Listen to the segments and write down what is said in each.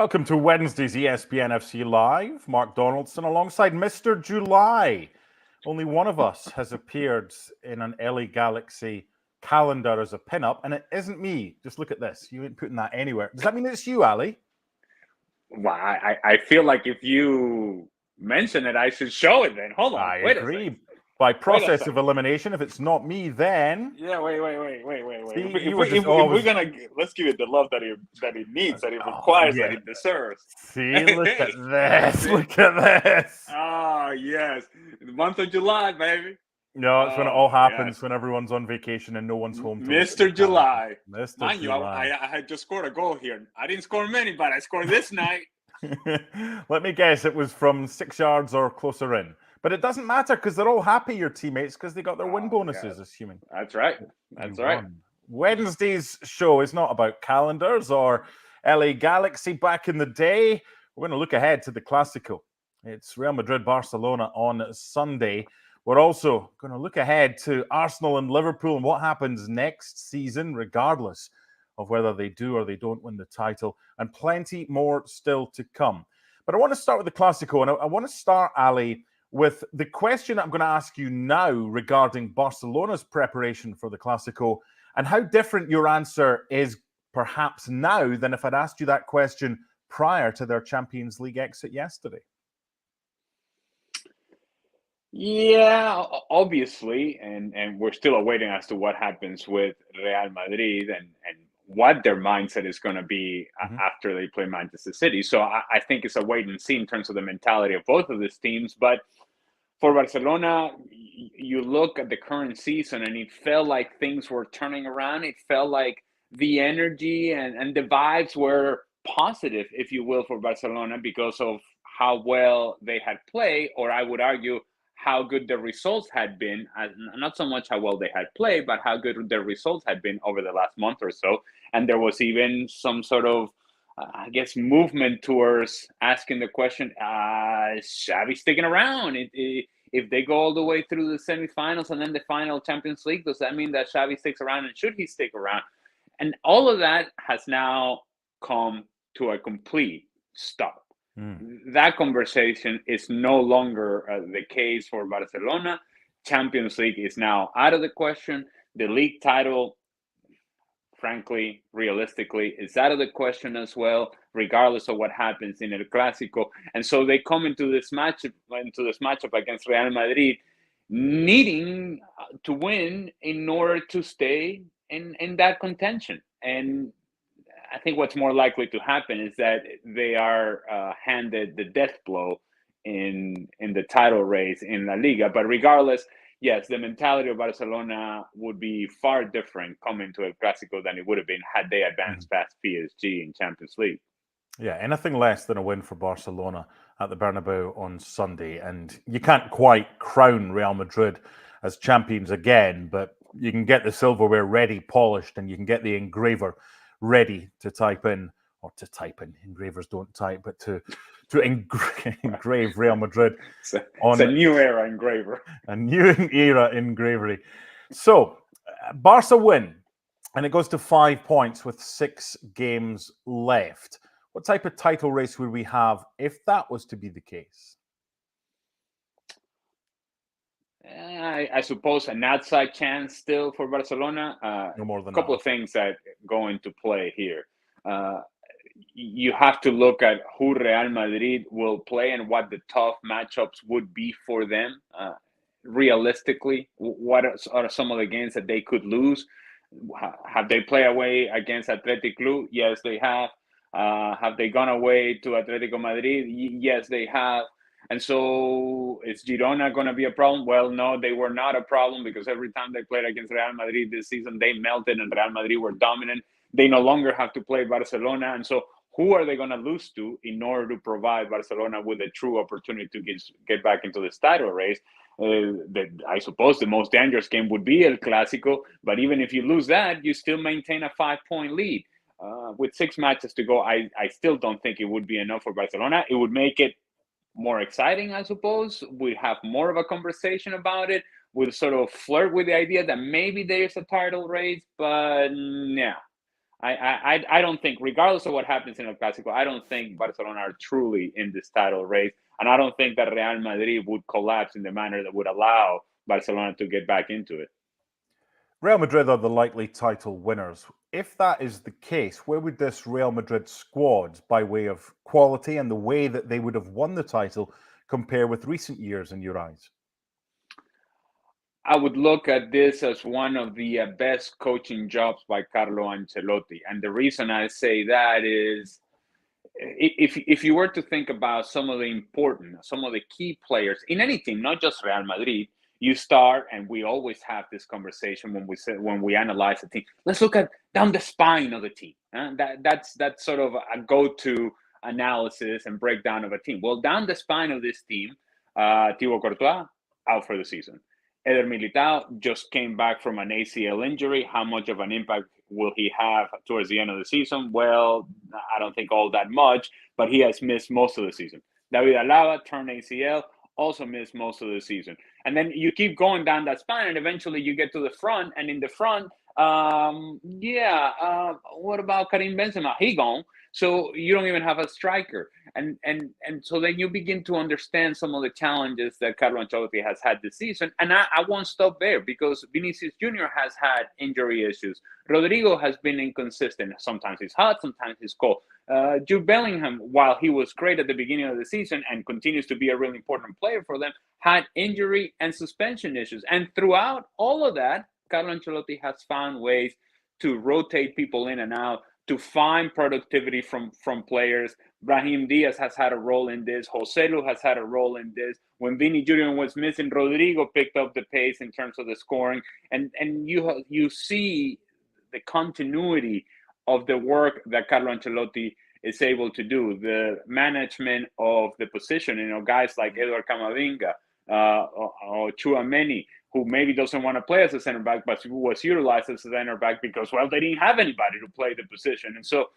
Welcome to Wednesday's ESPN FC Live. Mark Donaldson alongside Mr. July. Only one of us has appeared in an LA Galaxy calendar as a pin-up, and it isn't me. Just look at this. You ain't putting that anywhere. Does that mean it's you, Ali? Well, I feel like if you mention it, I should show it then. Hold on. I Wait agree. a second. By process of elimination, if it's not me, then... Yeah, wait. See, If we're going to... Let's give it the love that it needs, that it requires, that it deserves. See, look at this. Look at this. Oh, yes. The month of July, baby. No, it's when it all happens, when everyone's on vacation and no one's home. Mr. July. Mr. Mind July. you, I had just scored a goal here. I didn't score many, but I scored this night. Let me guess, it was from 6 yards or closer in. But it doesn't matter because they're all happy, your teammates, because they got their win bonuses, assuming. That's right. That's right. Wednesday's show is not about calendars or LA Galaxy back in the day. We're going to look ahead to the Clasico. It's Real Madrid, Barcelona on Sunday. We're also going to look ahead to Arsenal and Liverpool and what happens next season, regardless of whether they do or they don't win the title, and plenty more still to come. But I want to start with the Clasico, and I want to start, Ali, with the question I'm going to ask you now regarding Barcelona's preparation for the Clasico and how different your answer is perhaps now than if I'd asked you that question prior to their Champions League exit yesterday. Yeah, obviously, and we're still awaiting as to what happens with Real Madrid and what their mindset is going to be after they play Manchester City. So I think it's a wait and see in terms of the mentality of both of these teams. But for Barcelona, you look at the current season and it felt like things were turning around. It felt like the energy and the vibes were positive, if you will, for Barcelona because of how well they had played, or I would argue how good the results had been, not so much how well they had played, but how good their results had been over the last month or so. And there was even some sort of, movement towards asking the question, Xavi sticking around? If they go all the way through the semifinals and then the final Champions League, does that mean that Xavi sticks around, and should he stick around? And all of that has now come to a complete stop. That conversation is no longer the case for Barcelona. Champions League is now out of the question. The league title, frankly, realistically, is out of the question as well, regardless of what happens in El Clasico. And so they come into this matchup against Real Madrid, needing to win in order to stay in that contention. And I think what's more likely to happen is that they are handed the death blow in the title race in La Liga. But regardless, yes, the mentality of Barcelona would be far different coming to El Clasico than it would have been had they advanced past PSG in Champions League. Yeah, anything less than a win for Barcelona at the Bernabeu on Sunday. And you can't quite crown Real Madrid as champions again, but you can get the silverware ready, polished, and you can get the engraver ready to type in, or to type in, engravers don't type, but to engrave Real Madrid. It's a new era engraver. A new era engravery. So, Barca win, and it goes to 5 points with 6 games left. What type of title race would we have if that was to be the case? I suppose an outside chance still for Barcelona. No more than a couple of things that go into play here. You have to look at who Real Madrid will play and what the tough matchups would be for them. Realistically, what are some of the games that they could lose? Have they played away against Athletic Club? Yes, they have. Have they gone away to Atletico Madrid? Yes, they have. And so is Girona going to be a problem? Well, no, they were not a problem because every time they played against Real Madrid this season, they melted and Real Madrid were dominant. They no longer have to play Barcelona. And so who are they going to lose to in order to provide Barcelona with a true opportunity to get back into the title race? I suppose the most dangerous game would be El Clasico. But even if you lose that, you still maintain a 5-point lead. With 6 matches to go, I still don't think it would be enough for Barcelona. It would make it more exciting, I suppose. We'd have more of a conversation about it. We'll sort of flirt with the idea that maybe there's a title race, but yeah, I don't think, regardless of what happens in El Clasico, I don't think Barcelona are truly in this title race, and I don't think that Real Madrid would collapse in the manner that would allow Barcelona to get back into it. Real Madrid are the likely title winners. If that is the case, where would this Real Madrid squad, by way of quality and the way that they would have won the title, compare with recent years in your eyes? I would look at this as one of the best coaching jobs by Carlo Ancelotti. And the reason I say that is if you were to think about some of the key players in any team, not just Real Madrid, you start, and we always have this conversation when we analyze a team. Let's look at down the spine of the team. That's sort of a go-to analysis and breakdown of a team. Well, down the spine of this team, Thibaut Courtois out for the season. Eder Militao just came back from an ACL injury. How much of an impact will he have towards the end of the season? Well, I don't think all that much, but he has missed most of the season. David Alaba turned ACL, also missed most of the season. And then you keep going down that spine, and eventually you get to the front. And in the front, what about Karim Benzema? He gone. So you don't even have a striker. And so then you begin to understand some of the challenges that Carlo Ancelotti has had this season. And I won't stop there, because Vinicius Jr. has had injury issues. Rodrigo has been inconsistent. Sometimes he's hot, sometimes he's cold. Jude Bellingham, while he was great at the beginning of the season and continues to be a really important player for them, had injury and suspension issues. And throughout all of that, Carlo Ancelotti has found ways to rotate people in and out, to find productivity from players. Brahim Diaz has had a role in this. Joselu has had a role in this. When Vini Jr. was missing, Rodrigo picked up the pace in terms of the scoring. And you see the continuity of the work that Carlo Ancelotti is able to do. The management of the position, guys like Edward Camavinga or Tchouaméni, who maybe doesn't want to play as a center back, but was utilized as a center back because, well, they didn't have anybody to play the position. And so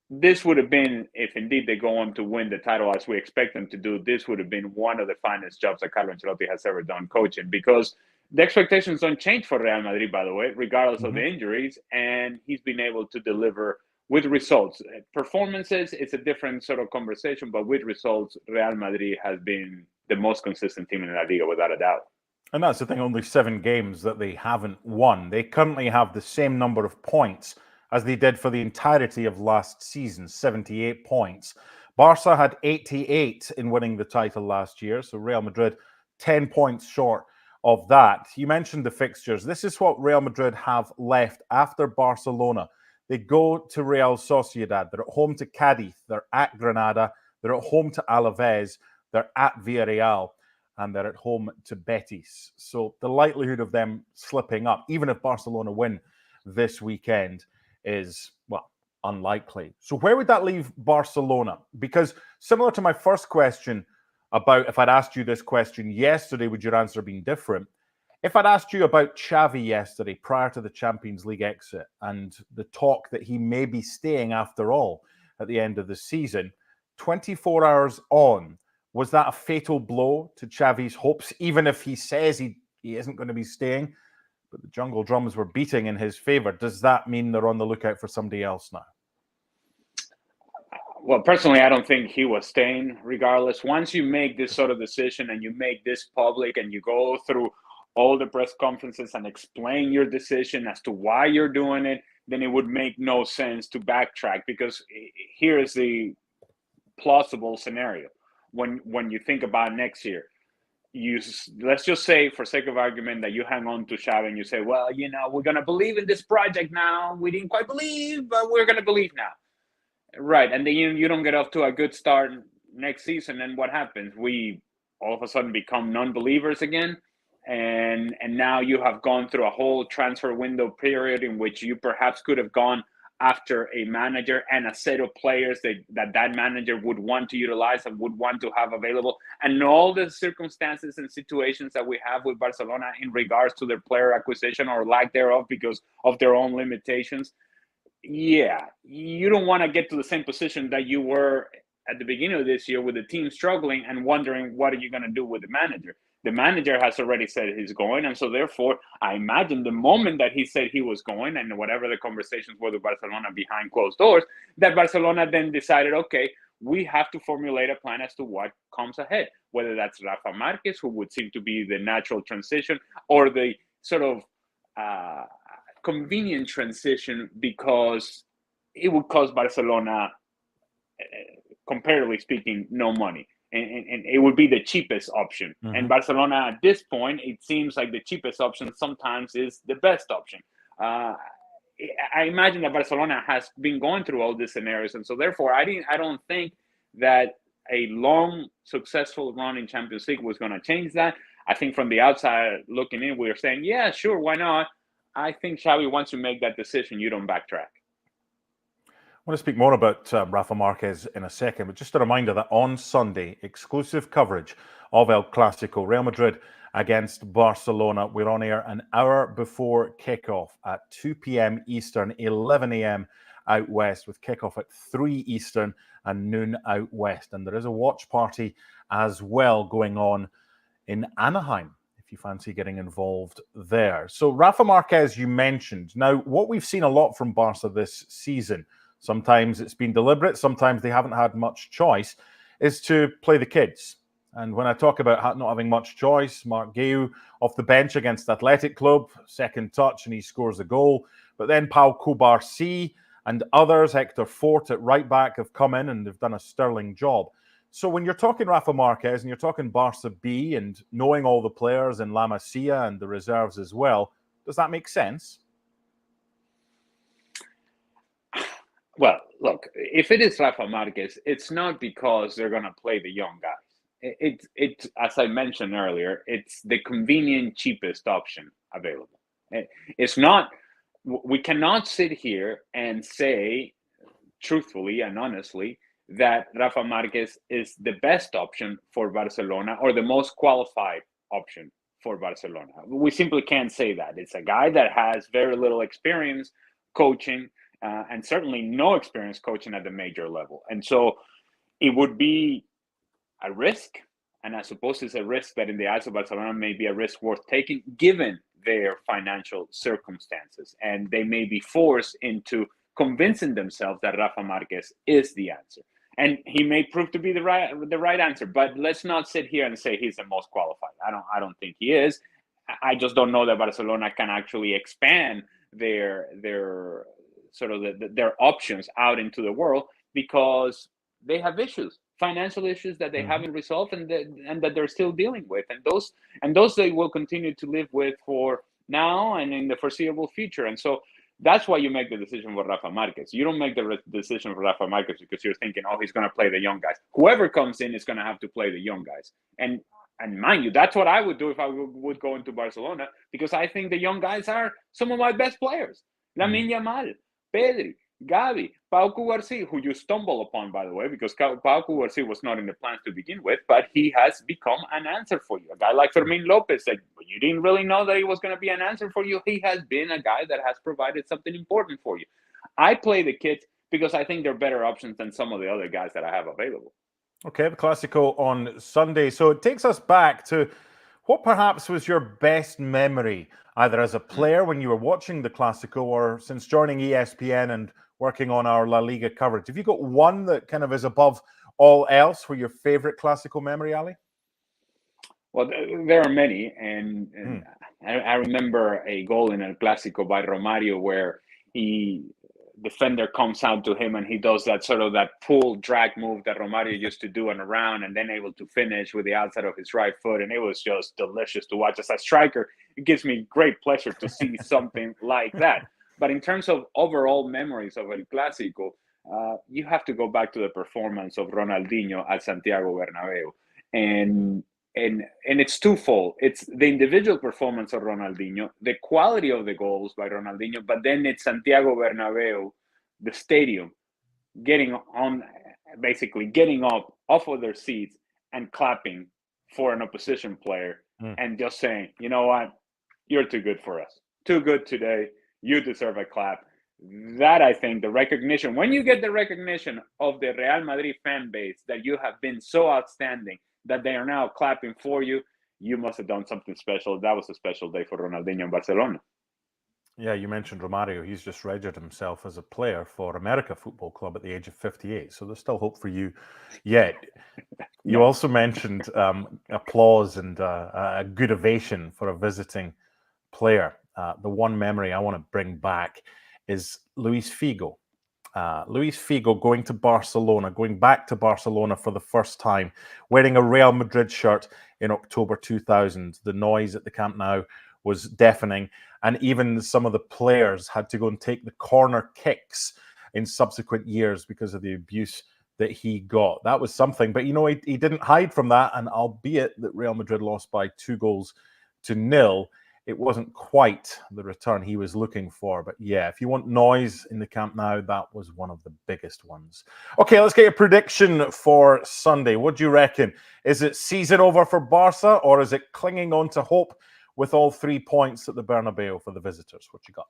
this would have been, if indeed they go on to win the title as we expect them to do, this would have been one of the finest jobs that Carlo Ancelotti has ever done coaching, because the expectations don't change for Real Madrid, by the way, regardless of the injuries. And he's been able to deliver with results. Performances, it's a different sort of conversation, but with results, Real Madrid has been the most consistent team in La Liga, without a doubt. And that's the thing, only 7 games that they haven't won. They currently have the same number of points as they did for the entirety of last season, 78 points. Barca had 88 in winning the title last year, so Real Madrid 10 points short of that. You mentioned the fixtures. This is what Real Madrid have left after Barcelona. They go to Real Sociedad. They're at home to Cadiz. They're at Granada. They're at home to Alaves. They're at Villarreal. And they're at home to Betis. So the likelihood of them slipping up, even if Barcelona win this weekend, is, well, unlikely. So where would that leave Barcelona? Because similar to my first question about if I'd asked you this question yesterday, would your answer have been different? If I'd asked you about Xavi yesterday prior to the Champions League exit and the talk that he may be staying after all at the end of the season, 24 hours on, was that a fatal blow to Xavi's hopes, even if he says he isn't going to be staying, but the jungle drums were beating in his favor? Does that mean they're on the lookout for somebody else now? Well, personally, I don't think he was staying regardless. Once you make this sort of decision and you make this public and you go through all the press conferences and explain your decision as to why you're doing it, then it would make no sense to backtrack, because here is the plausible scenario. When you think about next year, let's just say, for sake of argument, that you hang on to Xavi and you say, well, we're going to believe in this project now. We didn't quite believe, but we're going to believe now. Right. And then you don't get off to a good start next season. And what happens? We all of a sudden become non-believers again. And now you have gone through a whole transfer window period in which you perhaps could have gone after a manager and a set of players that manager would want to utilize and would want to have available, and all the circumstances and situations that we have with Barcelona in regards to their player acquisition or lack thereof because of their own limitations. Yeah, you don't want to get to the same position that you were at the beginning of this year with the team struggling and wondering what are you going to do with the manager. The manager has already said he's going, and so therefore, I imagine the moment that he said he was going, and whatever the conversations were with Barcelona behind closed doors, that Barcelona then decided, okay, we have to formulate a plan as to what comes ahead, whether that's Rafa Marquez, who would seem to be the natural transition, or the sort of convenient transition, because it would cost Barcelona, comparatively speaking, no money. And it would be the cheapest option. Mm-hmm. And Barcelona, at this point, it seems like the cheapest option sometimes is the best option. I imagine that Barcelona has been going through all these scenarios, and so therefore, I don't think that a long, successful run in Champions League was going to change that. I think from the outside looking in, we're saying, yeah, sure, why not? I think Xavi, once you make that decision, you don't backtrack. I want to speak more about Rafa Marquez in a second, but just a reminder that on Sunday, exclusive coverage of El Clasico, Real Madrid against Barcelona. We're on air an hour before kickoff at 2 p.m. Eastern, 11 a.m. out west, with kickoff at 3 Eastern and noon out west. And there is a watch party as well going on in Anaheim, if you fancy getting involved there. So Rafa Marquez, you mentioned. Now, what we've seen a lot from Barca this season, sometimes it's been deliberate, sometimes they haven't had much choice, is to play the kids. And when I talk about not having much choice, Marc Guéhiou off the bench against Athletic Club, second touch and he scores a goal. But then Pau Cubarsí and others, Hector Fort at right back, have come in and they've done a sterling job. So when you're talking Rafa Marquez and you're talking Barca B and knowing all the players in La Masia and the reserves as well, does that make sense? Well, look, if it is Rafa Marquez, it's not because they're going to play the young guys. It's as I mentioned earlier, it's the convenient, cheapest option available. It's not. We cannot sit here and say, truthfully and honestly, that Rafa Marquez is the best option for Barcelona or the most qualified option for Barcelona. We simply can't say that. It's a guy that has very little experience coaching. And certainly no experience coaching at the major level. And so it would be a risk, and I suppose it's a risk that in the eyes of Barcelona may be a risk worth taking given their financial circumstances. And they may be forced into convincing themselves that Rafa Marquez is the answer. And he may prove to be the right answer, but let's not sit here and say he's the most qualified. I don't think he is. I just don't know that Barcelona can actually expand their sort of their options out into the world, because they have issues, financial issues that they haven't resolved and that they're still dealing with. And those they will continue to live with for now and in the foreseeable future. And so that's why you make the decision for Rafa Marquez. You don't make the decision for Rafa Marquez because you're thinking, oh, he's going to play the young guys. Whoever comes in is going to have to play the young guys. And mind you, that's what I would do if I would go into Barcelona, because I think the young guys are some of my best players. Lamine Yamal, Pedri, Gavi, Pau Cubarsí, who you stumble upon, by the way, because Pau Cubarsí was not in the plans to begin with, but he has become an answer for you. A guy like Fermín López, that you didn't really know that he was going to be an answer for you. He has been a guy that has provided something important for you. I play the kids because I think they're better options than some of the other guys that I have available. Okay, the Clasico on Sunday. So it takes us back to what perhaps was your best memory, either as a player when you were watching the Clasico or since joining ESPN and working on our La Liga coverage. Have you got one that kind of is above all else for your favorite Clasico memory, Ali? Well, there are many. And I remember a goal in El Clasico by Romario where defender comes out to him and he does that sort of that pull drag move that Romario used to do on a round, and then able to finish with the outside of his right foot. And it was just delicious to watch. As a striker, it gives me great pleasure to see something like that. But in terms of overall memories of El Clasico, you have to go back to the performance of Ronaldinho at Santiago Bernabeu. And it's twofold. It's the individual performance of Ronaldinho, the quality of the goals by Ronaldinho, but then it's Santiago Bernabeu, the stadium, getting up off of their seats and clapping for an opposition player and just saying, you know what, you're too good for us. Too good today. You deserve a clap. That, I think, the recognition, when you get the recognition of the Real Madrid fan base that you have been so outstanding, that they are now clapping for you, you must have done something special. That was a special day for Ronaldinho in Barcelona. Yeah, you mentioned Romario. He's just registered himself as a player for America Football Club at the age of 58. So there's still hope for you yet. You also mentioned applause and a good ovation for a visiting player. The one memory I want to bring back is Luis Figo. Luis Figo going back to Barcelona for the first time, wearing a Real Madrid shirt in October 2000. The noise at the Camp Nou was deafening, and even some of the players had to go and take the corner kicks in subsequent years because of the abuse that he got. That was something, but he didn't hide from that, and albeit that Real Madrid lost by 2-0, it wasn't quite the return he was looking for. But yeah, if you want noise in the Camp Nou, that was one of the biggest ones. Okay, let's get a prediction for Sunday. What do you reckon? Is it season over for Barca, or is it clinging on to hope with all 3 points at the Bernabeu for the visitors? What you got?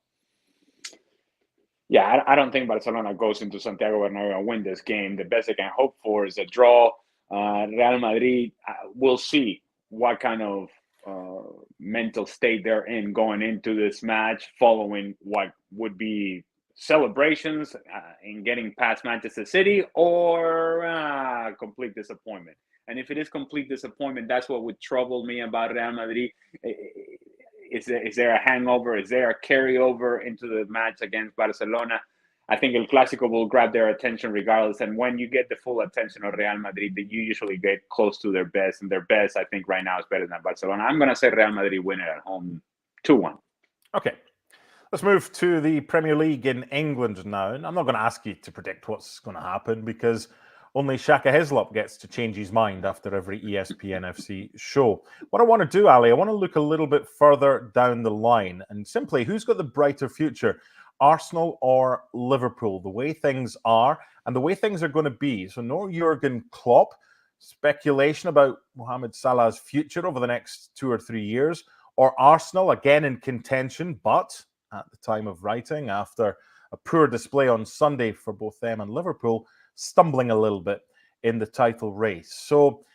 Yeah, I don't think Barcelona goes into Santiago Bernabeu and win this game. The best they can hope for is a draw. Real Madrid, we'll see what kind of mental state they're in going into this match, following what would be celebrations in getting past Manchester City, or complete disappointment. And if it is complete disappointment, that's what would trouble me about Real Madrid. Is there a hangover? Is there a carryover into the match against Barcelona? I think El Clasico will grab their attention regardless. And when you get the full attention of Real Madrid, you usually get close to their best. And their best, I think, right now is better than Barcelona. I'm going to say Real Madrid win it at home 2-1. Okay. Let's move to the Premier League in England now. And I'm not going to ask you to predict what's going to happen, because only Shaka Hislop gets to change his mind after every ESPN FC show. What I want to do, Ali, I want to look a little bit further down the line and simply, who's got the brighter future, Arsenal or Liverpool? The way things are and the way things are going to be. So no Jurgen Klopp, speculation about Mohamed Salah's future over the next 2 or 3 years, or Arsenal again in contention, but at the time of writing, after a poor display on Sunday for both them and Liverpool, stumbling a little bit in the title race. So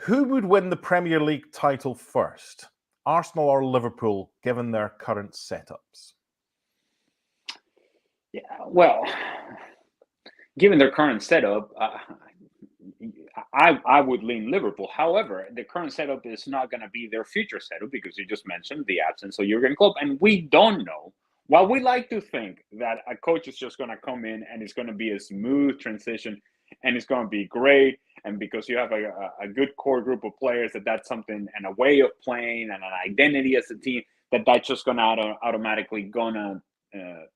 who would win the Premier League title first, Arsenal or Liverpool, given their current setups? Yeah, well, given their current setup, I would lean Liverpool. However, the current setup is not going to be their future setup, because you just mentioned the absence of Jurgen Klopp, and we don't know. While we like to think that a coach is just going to come in and it's going to be a smooth transition and it's going to be great, and because you have a good core group of players, that's something, and a way of playing and an identity as a team, that's just going to automatically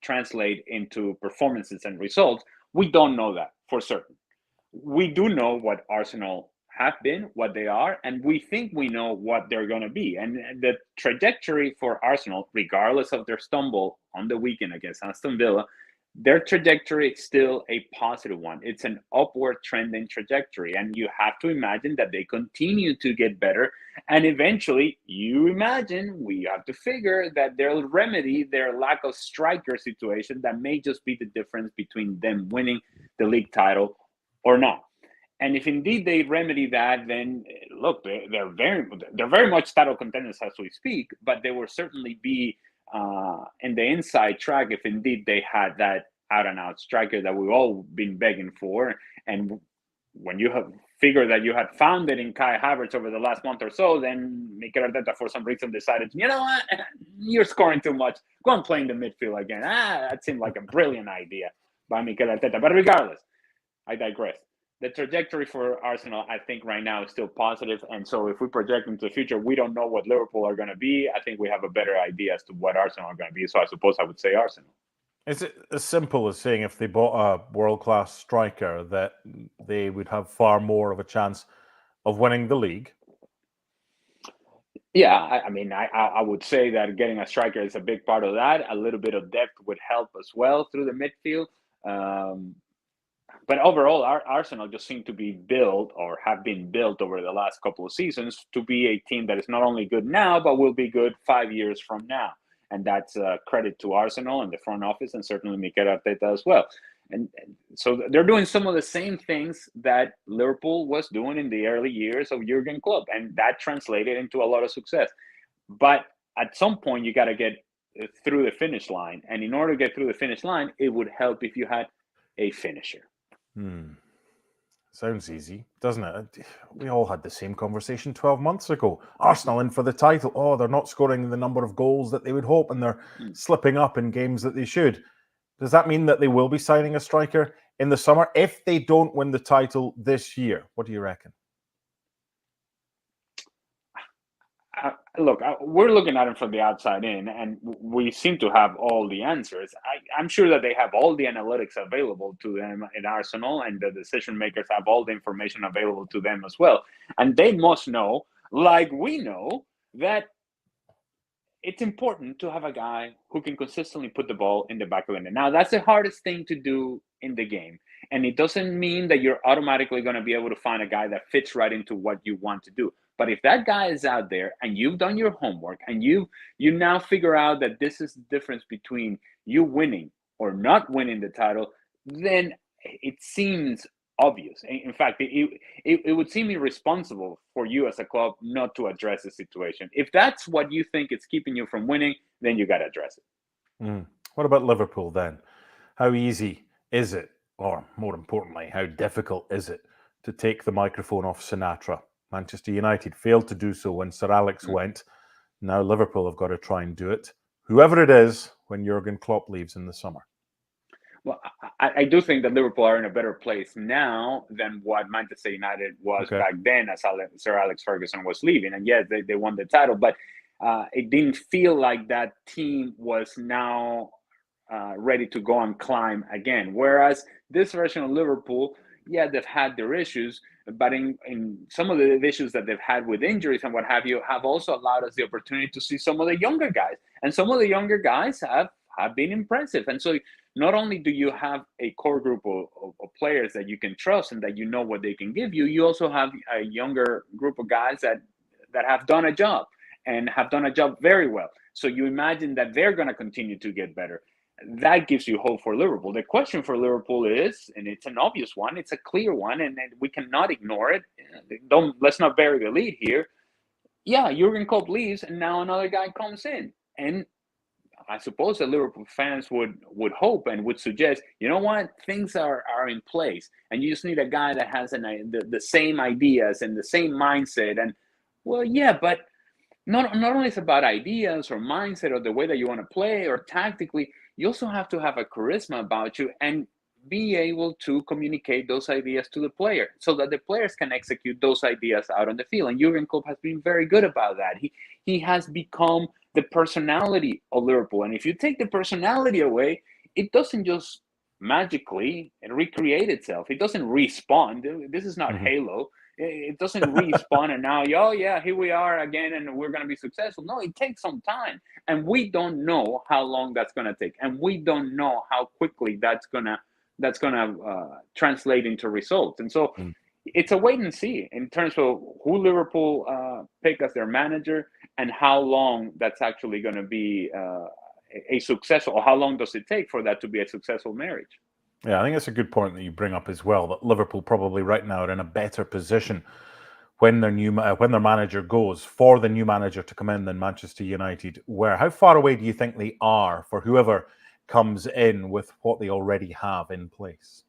translate into performances and results. We don't know that for certain. We do know what Arsenal have been, what they are, and we think we know what they're going to be. And the trajectory for Arsenal, regardless of their stumble on the weekend against Aston Villa, their trajectory is still a positive one. It's an upward trending trajectory, and you have to imagine that they continue to get better, and eventually we have to figure that they'll remedy their lack of striker situation. That may just be the difference between them winning the league title or not. And if indeed they remedy that, then look, they're very much title contenders as we speak, but they will certainly be in the inside track if indeed they had that out-and-out striker that we've all been begging for. And when you have figured that you had found it in Kai Havertz over the last month or so, then Mikel Arteta for some reason decided, you know what, you're scoring too much, go and play in the midfield again. That seemed like a brilliant idea by Mikel Arteta. But regardless, I digress. The trajectory for Arsenal, I think right now is still positive. And so if we project into the future, we don't know what Liverpool are going to be. I think we have a better idea as to what Arsenal are going to be. So I suppose I would say Arsenal. Is it as simple as saying if they bought a world-class striker that they would have far more of a chance of winning the league? Yeah, I would say that getting a striker is a big part of that. A little bit of depth would help as well through the midfield. But overall, our Arsenal just seem to be built, or have been built over the last couple of seasons, to be a team that is not only good now, but will be good 5 years from now. And that's credit to Arsenal and the front office, and certainly Mikel Arteta as well. And so they're doing some of the same things that Liverpool was doing in the early years of Jurgen Klopp, and that translated into a lot of success. But at some point, you got to get through the finish line, and in order to get through the finish line, it would help if you had a finisher. Sounds easy, doesn't it? We all had the same conversation 12 months ago. Arsenal in for the title. Oh, they're not scoring the number of goals that they would hope, and they're slipping up in games that they should. Does that mean that they will be signing a striker in the summer if they don't win the title this year? What do you reckon? Look, we're looking at it from the outside in, and we seem to have all the answers. I'm sure that they have all the analytics available to them in Arsenal, and the decision makers have all the information available to them as well. And they must know, like we know, that it's important to have a guy who can consistently put the ball in the back of the net. Now, that's the hardest thing to do in the game. And it doesn't mean that you're automatically going to be able to find a guy that fits right into what you want to do. But if that guy is out there and you've done your homework and you now figure out that this is the difference between you winning or not winning the title, then it seems obvious. In fact, it would seem irresponsible for you as a club not to address the situation. If that's what you think is keeping you from winning, then you got to address it. What about Liverpool then? How easy is it, or more importantly, how difficult is it to take the microphone off Sinatra? Manchester United failed to do so when Sir Alex went. Now Liverpool have got to try and do it, whoever it is, when Jurgen Klopp leaves in the summer. Well, I do think that Liverpool are in a better place now than what Manchester United was back then as Sir Alex Ferguson was leaving. And yes, they won the title, but it didn't feel like that team was now ready to go and climb again. Whereas this version of Liverpool, yeah, they've had their issues, but in some of the issues that they've had with injuries and what have you, have also allowed us the opportunity to see some of the younger guys. And some of the younger guys have been impressive. And so not only do you have a core group of players that you can trust and that you know what they can give you, you also have a younger group of guys that have done a job and have done a job very well. So you imagine that they're going to continue to get better. That gives you hope for Liverpool. The question for Liverpool is, and it's an obvious one, it's a clear one, and we cannot ignore it. Let's not bury the lead here. Yeah, Jurgen Klopp leaves, and now another guy comes in. And I suppose that Liverpool fans would hope and would suggest, you know what, things are in place, and you just need a guy that has the same ideas and the same mindset. And well, yeah, but not only it's about ideas or mindset or the way that you want to play or tactically, you also have to have a charisma about you and be able to communicate those ideas to the player so that the players can execute those ideas out on the field. And Jurgen Klopp has been very good about that. He has become the personality of Liverpool. And if you take the personality away, it doesn't just magically recreate itself. It doesn't respawn. This is not Halo. It doesn't respawn and now, oh yeah, here we are again and we're going to be successful. No, it takes some time. And we don't know how long that's going to take. And we don't know how quickly that's going to translate into results. And so it's a wait and see in terms of who Liverpool pick as their manager and how long that's actually going to be a successful, or how long does it take for that to be a successful marriage? Yeah, I think it's a good point that you bring up as well, that Liverpool probably right now are in a better position when their manager goes, for the new manager to come in, than Manchester United were. How far away do you think they are for whoever comes in with what they already have in place?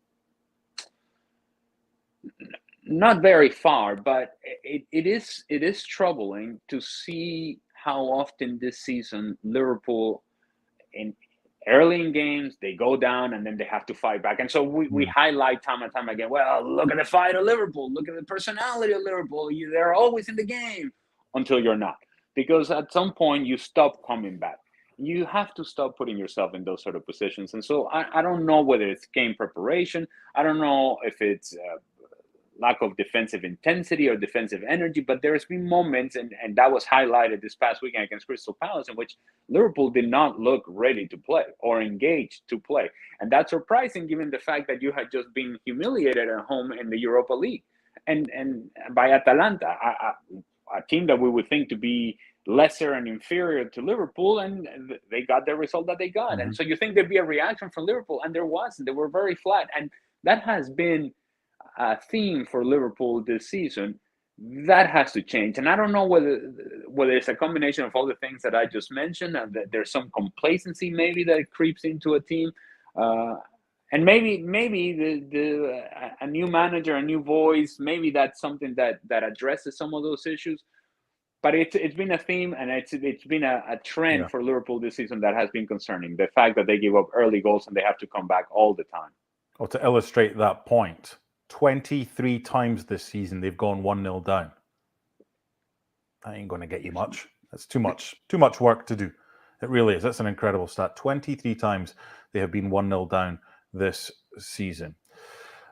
Not very far, but it is troubling to see how often this season Liverpool early in games, they go down and then they have to fight back. And so we highlight time and time again, well, look at the fight of Liverpool. Look at the personality of Liverpool. They're always in the game until you're not. Because at some point, you stop coming back. You have to stop putting yourself in those sort of positions. And so I don't know whether it's game preparation. I don't know if it's lack of defensive intensity or defensive energy, but there's been moments, and that was highlighted this past weekend against Crystal Palace, in which Liverpool did not look ready to play or engaged to play. And that's surprising given the fact that you had just been humiliated at home in the Europa League and by Atalanta, a team that we would think to be lesser and inferior to Liverpool, and they got the result that they got. And so you think there'd be a reaction from Liverpool, and there wasn't. They were very flat, and that has been a theme for Liverpool this season. That has to change, and I don't know whether it's a combination of all the things that I just mentioned, and that there's some complacency maybe that creeps into a team, and maybe a new manager, a new voice, maybe that's something that addresses some of those issues. But it's been a theme, and it's been a trend for Liverpool this season that has been concerning. The fact that they give up early goals and they have to come back all the time. Well, to illustrate that point, 23 times this season they've gone 1-0 down. That ain't going to get you much. That's too much work to do. It really is. That's an incredible stat. 23 times they have been 1-0 down this season.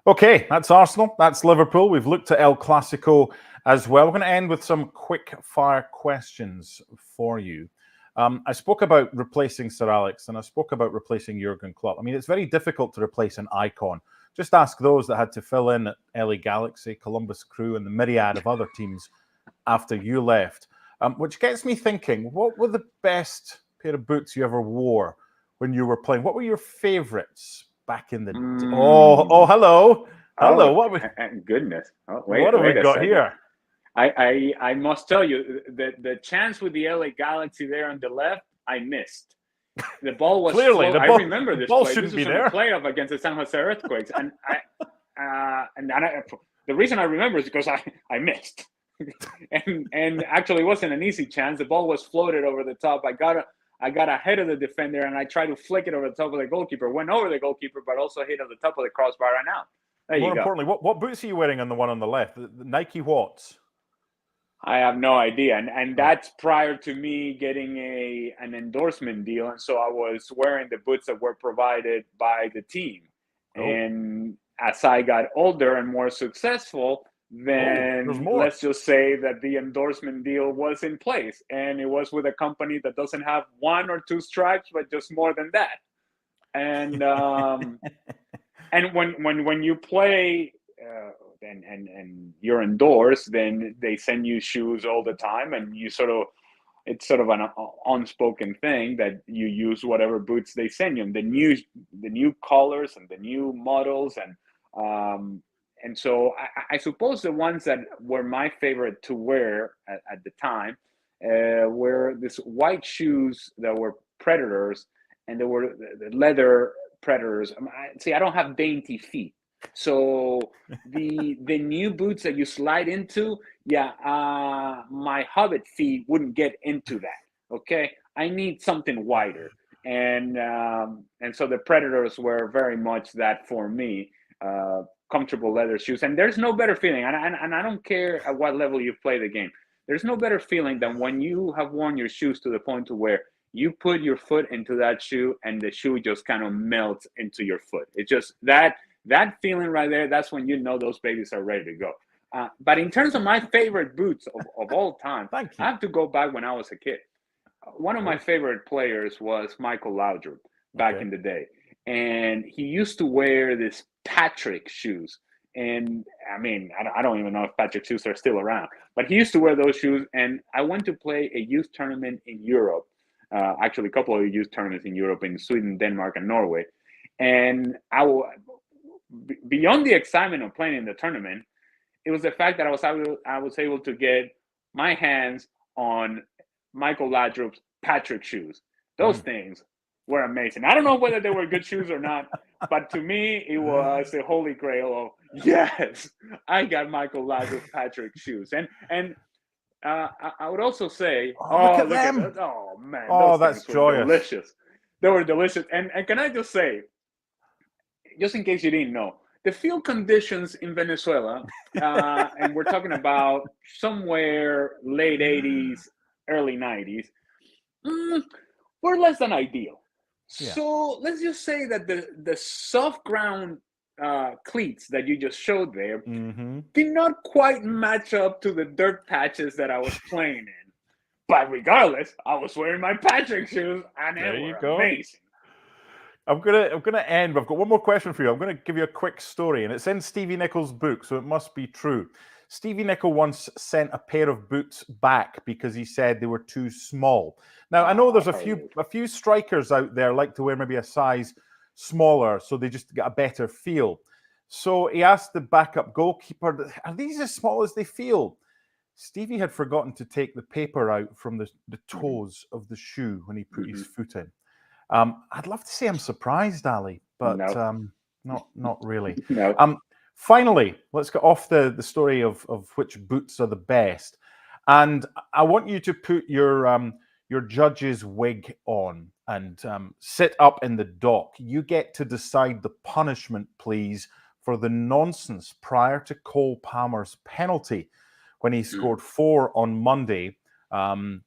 Okay, that's Arsenal. That's Liverpool. We've looked at El Clasico as well. We're going to end with some quick fire questions for you. I spoke about replacing Sir Alex, and I spoke about replacing Jurgen Klopp. I mean, it's very difficult to replace an icon. Just ask those that had to fill in at LA Galaxy, Columbus Crew, and the myriad of other teams after you left. Which gets me thinking, what were the best pair of boots you ever wore when you were playing? What were your favorites back in the day? Oh, hello. Hello. Goodness. What have we got here? I must tell you, the chance with the LA Galaxy there on the left, I missed. The ball was clearly. I remember this ball play. Shouldn't this was be there. A playoff against the San Jose Earthquakes, and the reason I remember is because I missed, and actually it wasn't an easy chance. The ball was floated over the top. I got ahead of the defender, and I tried to flick it over the top of the goalkeeper. Went over the goalkeeper, but also hit on the top of the crossbar and out. More importantly, what boots are you wearing on the one on the left? The Nike what? I have no idea, and that's prior to me getting an endorsement deal, and so I was wearing the boots that were provided by the team. And as I got older and more successful, then let's just say that the endorsement deal was in place, and it was with a company that doesn't have 1 or 2 stripes, but just more than that. And and when you play. And you're indoors, then they send you shoes all the time, and it's sort of an unspoken thing that you use whatever boots they send you, and the new colors and the new models, and so I suppose the ones that were my favorite to wear at the time were these white shoes that were Predators, and they were the leather Predators. I don't have dainty feet. So the new boots that you slide into, my Hobbit feet wouldn't get into that. Okay, I need something wider, and so the Predators were very much that for me. Comfortable leather shoes, and there's no better feeling. And I don't care at what level you play the game. There's no better feeling than when you have worn your shoes to the point to where you put your foot into that shoe, and the shoe just kind of melts into your foot. It's just that feeling right there, that's when you know those babies are ready to go. But in terms of my favorite boots of all time, I have to go back when I was a kid. One of my favorite players was Michael Laudrup back in the day. And he used to wear this Patrick shoes. And I mean, I don't even know if Patrick shoes are still around. But he used to wear those shoes. And I went to play a youth tournament in Europe. Actually, a couple of youth tournaments in Europe, in Sweden, Denmark, and Norway. And beyond the excitement of playing in the tournament, it was the fact that I was able to get my hands on Michael Laudrup's Patrick shoes. Those things were amazing. I don't know whether they were good shoes or not, but to me, it was the holy grail of, yes, I got Michael Laudrup Patrick shoes. And I would also say, look at them. Oh, man. That's joyous. Delicious. They were delicious. And can I just say, just in case you didn't know, the field conditions in Venezuela, and we're talking about somewhere late 80s, early 90s, were less than ideal. Yeah. So let's just say that the soft ground cleats that you just showed there did not quite match up to the dirt patches that I was playing in. But regardless, I was wearing my Patrick shoes, and they were amazing. I'm gonna end. I've got one more question for you. I'm gonna give you a quick story, and it's in Stevie Nicholls' book, so it must be true. Stevie Nicol once sent a pair of boots back because he said they were too small. Now, I know there's a few strikers out there like to wear maybe a size smaller so they just get a better feel. So he asked the backup goalkeeper, are these as small as they feel? Stevie had forgotten to take the paper out from the toes of the shoe when he put his foot in. I'd love to say I'm surprised, Ali, but not really. No. Finally, let's get off the story of which boots are the best. And I want you to put your judge's wig on and sit up in the dock. You get to decide the punishment, please, for the nonsense prior to Cole Palmer's penalty when he scored 4 on Monday.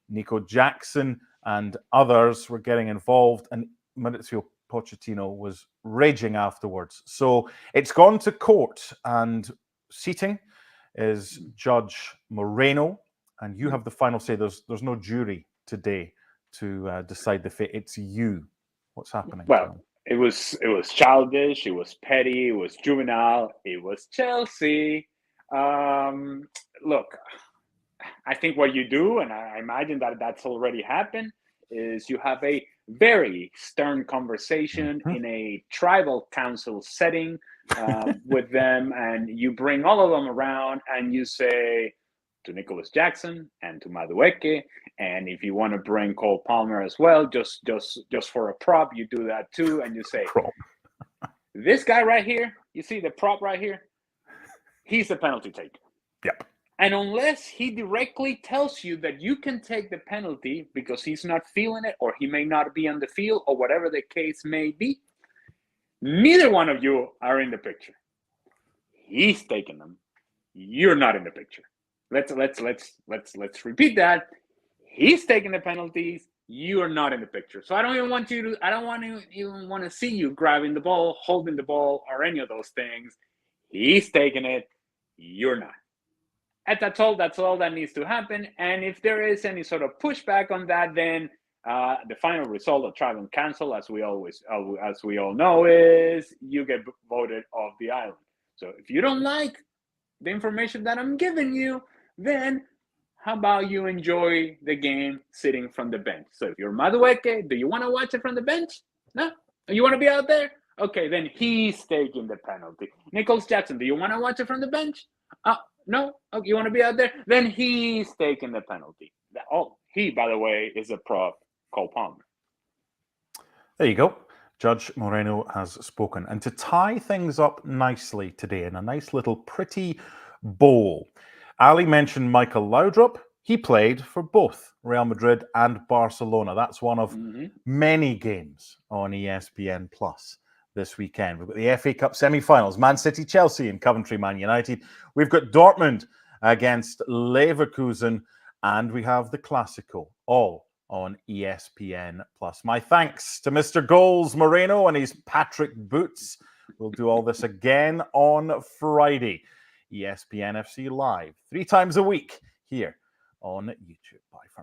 Nico Jackson and others were getting involved, and Mauricio Pochettino was raging afterwards. So it's gone to court, and seating is Judge Moreno, and you have the final say. There's no jury today to decide the fate. It's you. What's happening? Well, it was childish. It was petty. It was juvenile. It was Chelsea. Look, I think what you do, and I imagine that that's already happened, is you have a very stern conversation in a tribal council setting with them, and you bring all of them around and you say to Nicholas Jackson and to Madueke, and if you want to bring Cole Palmer as well, just for a prop, you do that too, and you say, this guy right here, you see the prop right here, he's the penalty taker. Yep. And unless he directly tells you that you can take the penalty because he's not feeling it, or he may not be on the field, or whatever the case may be, neither one of you are in the picture. He's taking them. You're not in the picture. Let's repeat that. He's taking the penalties. You are not in the picture. So I don't even want to see you grabbing the ball, holding the ball, or any of those things. He's taking it. You're not. And that's all that needs to happen. And if there is any sort of pushback on that, then the final result of tribal council, as we all know, is you get voted off the island. So if you don't like the information that I'm giving you, then how about you enjoy the game sitting from the bench? So if you're Madueke, do you want to watch it from the bench? No? You want to be out there? Okay, then he's taking the penalty. Nicholas Jackson, do you want to watch it from the bench? No? Oh, you want to be out there? Then he's taking the penalty. He, by the way, is a prop, Cole Palmer. There you go. Judge Moreno has spoken. And to tie things up nicely today in a nice little pretty bowl, Ali mentioned Michael Laudrup. He played for both Real Madrid and Barcelona. That's one of many games on ESPN Plus this weekend. We've got the FA Cup semi-finals, Man City, Chelsea, and Coventry, Man United. We've got Dortmund against Leverkusen, and we have the Clasico, all on ESPN Plus. My thanks to Mr. Goals Moreno and his Patrick Boots. We'll do all this again on Friday. ESPN FC Live, 3 times a week here on YouTube. Bye for now.